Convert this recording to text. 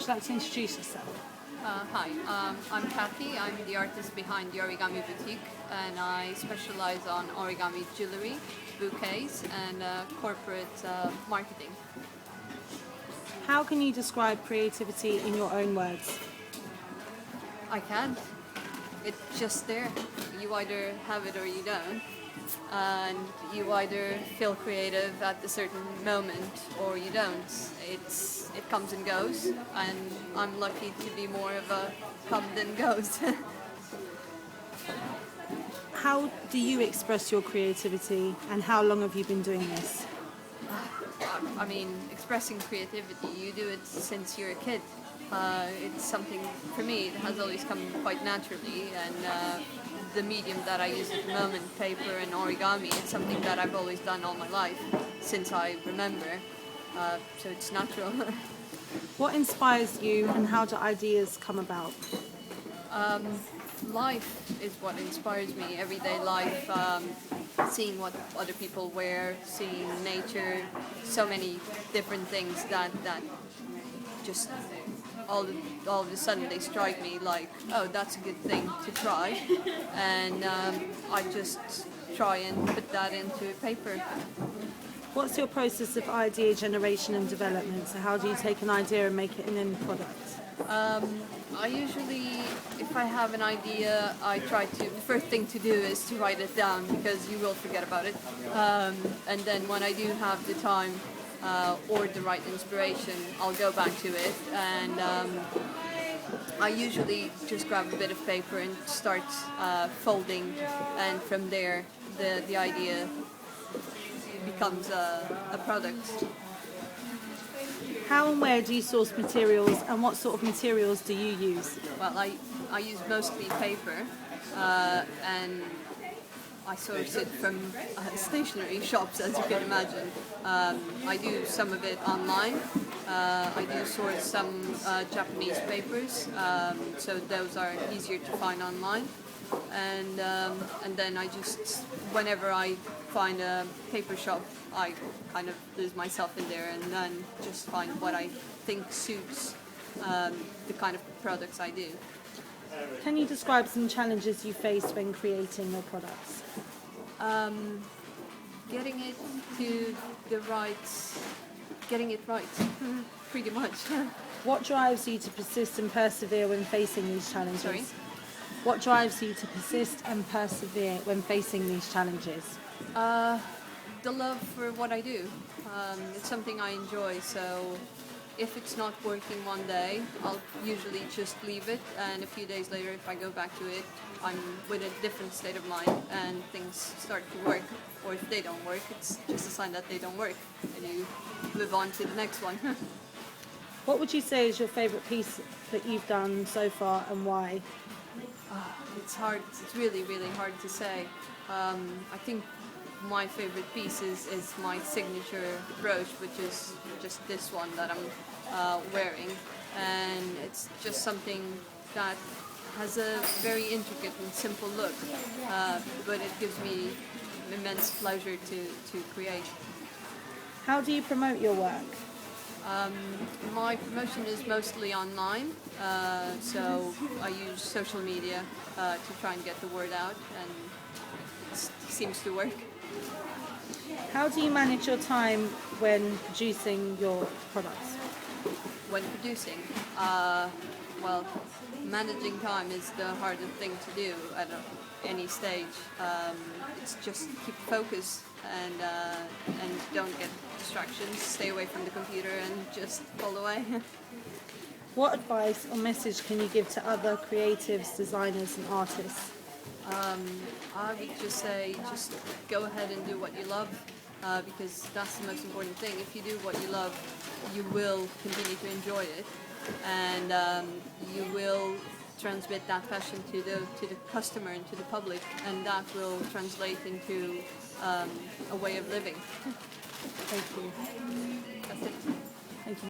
Would you like to introduce yourself? Hi, I'm Kathy. I'm the artist behind the Origami Boutique, and I specialize on origami jewellery, bouquets, and corporate marketing. How can you describe creativity in your own words? I can't. It's just there. You either have it or you don't. And you either feel creative at a certain moment or you don't. It comes and goes, and I'm lucky to be more of a come then goes. How do you express your creativity, and how long have you been doing this? I mean, expressing creativity, you do it since you're a kid. It's something, for me, it has always come quite naturally, and the medium that I use at the moment, paper and origami, it's something that I've always done all my life, since I remember, so it's natural. What inspires you, and how do ideas come about? Life is what inspires me, everyday life, seeing what other people wear, seeing nature, so many different things that just all of a sudden they strike me like, oh, that's a good thing to try, and I just try and put that into paper. What's your process of idea generation and development? So how do you take an idea and make it an end product? I usually, if I have an idea, I try to, the first thing to do is to write it down, because you will forget about it, and then when I do have the time or the right inspiration, I'll go back to it, and I usually just grab a bit of paper and start folding, and from there the idea becomes a product. How and where do you source materials, and what sort of materials do you use? Well, I use mostly paper, and I source it from stationery shops, as you can imagine. I do some of it online. I do source some Japanese papers, so those are easier to find online. And then I just, whenever I find a paper shop, I kind of lose myself in there and then just find what I think suits the kind of products I do. Can you describe some challenges you faced when creating your products? Getting it to the right, getting it right, pretty much. What drives you to persist and persevere when facing these challenges? Sorry? What drives you to persist and persevere when facing these challenges? The love for what I do. It's something I enjoy, so if it's not working one day, I'll usually just leave it, and a few days later, if I go back to it, I'm with a different state of mind and things start to work. Or if they don't work, it's just a sign that they don't work, and you move on to the next one. What would you say is your favourite piece that you've done so far, and why? It's hard, it's really, really hard to say. I think my favorite piece is my signature brooch, which is just this one that I'm wearing, and it's just something that has a very intricate and simple look, but it gives me immense pleasure to create. How do you promote your work? My promotion is mostly online, so I use social media to try and get the word out, and it seems to work. How do you manage your time when producing your products? When producing, well, managing time is the hardest thing to do at any stage. It's just keep focus and don't get distractions. Stay away from the computer and just pull away. What advice or message can you give to other creatives, designers and artists? I would just say, just go ahead and do what you love, because that's the most important thing. If you do what you love, you will continue to enjoy it, and you will transmit that passion to the customer and to the public, and that will translate into a way of living. Thank you. That's it. Thank you.